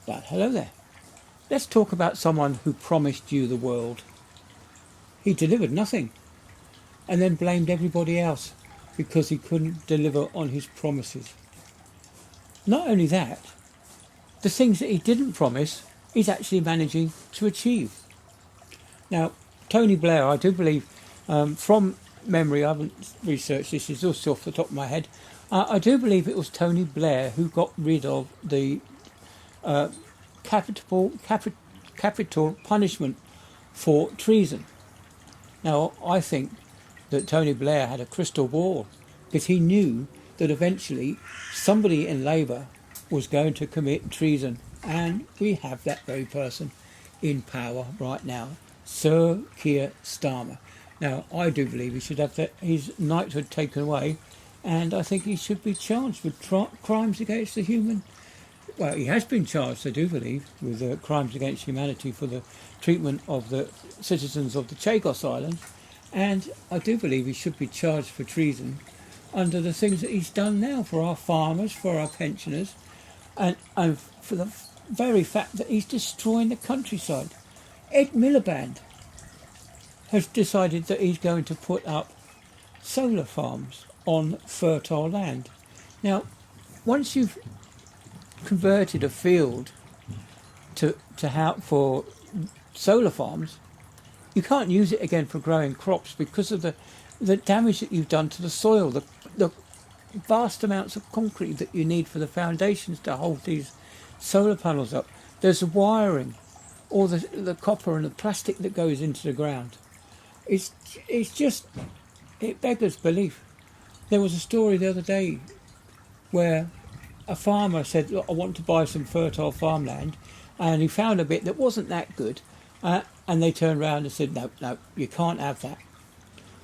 But hello there. Let's talk about someone who promised you the world. He delivered nothing and then blamed everybody else because he couldn't deliver on his promises. Not only that, the things that he didn't promise, he's actually managing to achieve. Now, Tony Blair, I do believe, from memory, I haven't researched this, it's also off the top of my head, I do believe it was Tony Blair who got rid of the capital punishment for treason. Now, I think that Tony Blair had a crystal ball because he knew that eventually somebody in Labour was going to commit treason, and we have that very person in power right now, Sir Keir Starmer. Now, I do believe he should have his knighthood taken away, and I think he should be charged with crimes against the human. Well, he has been charged, I do believe, with crimes against humanity for the treatment of the citizens of the Chagos Islands, and I do believe he should be charged for treason under the things that he's done now for our farmers, for our pensioners, and for the very fact that he's destroying the countryside. Ed Miliband has decided that he's going to put up solar farms on fertile land. Now, once you've converted a field for solar farms, you can't use it again for growing crops because of the damage that you've done to the soil, the vast amounts of concrete that you need for the foundations to hold these solar panels up. There's the wiring, all the copper and the plastic that goes into the ground. It beggars belief. There was a story the other day where a farmer said, "Look, I want to buy some fertile farmland," and he found a bit that wasn't that good, and they turned around and said, no, you can't have that.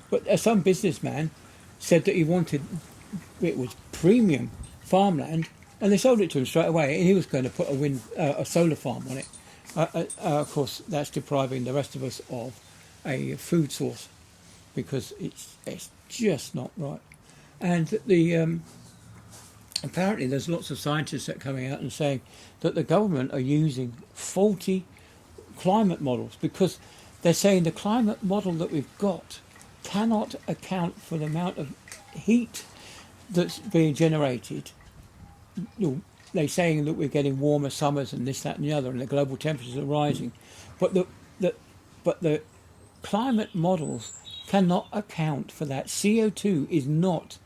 But some businessman said that it was premium farmland, and they sold it to him straight away, and he was going to put a solar farm on it. Of course, that's depriving the rest of us of a food source, because it's just not right. And apparently there's lots of scientists that are coming out and saying that the government are using faulty climate models, because they're saying the climate model that we've got cannot account for the amount of heat that's being generated. They're saying that we're getting warmer summers and this, that and the other, and the global temperatures are rising. But the climate models cannot account for that. CO2 is not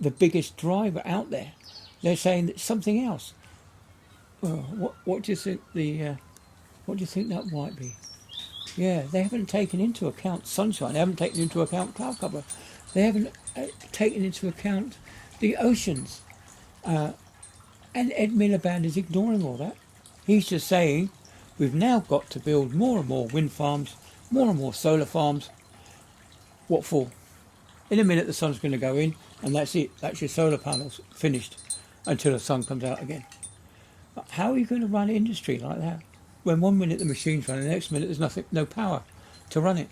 the biggest driver out there. They're saying that something else. What do you think what do you think that might be? Yeah, they haven't taken into account sunshine. They haven't taken into account cloud cover. They haven't taken into account the oceans. And Ed Miliband is ignoring all that. He's just saying we've now got to build more and more wind farms, more and more solar farms. What for? In a minute the sun's going to go in, and that's it. That's your solar panels finished until the sun comes out again. But how are you going to run industry like that when 1 minute the machine's running, the next minute there's no power to run it?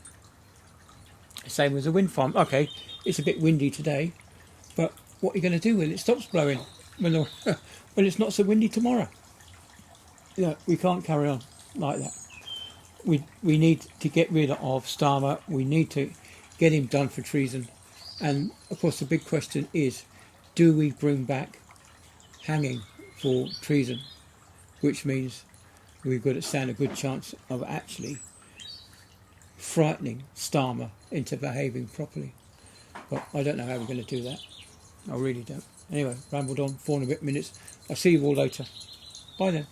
Same as a wind farm. Okay, it's a bit windy today, but what are you going to do when it stops blowing? When it's not so windy tomorrow? We can't carry on like that. We need to get rid of Starmer. We need to get him done for treason. And of course the big question is, do we bring back hanging for treason? Which means we've got to stand a good chance of actually frightening Starmer into behaving properly. But I don't know how we're going to do that. I really don't. Anyway, rambled on 4 and a bit minutes. I'll see you all later. Bye then.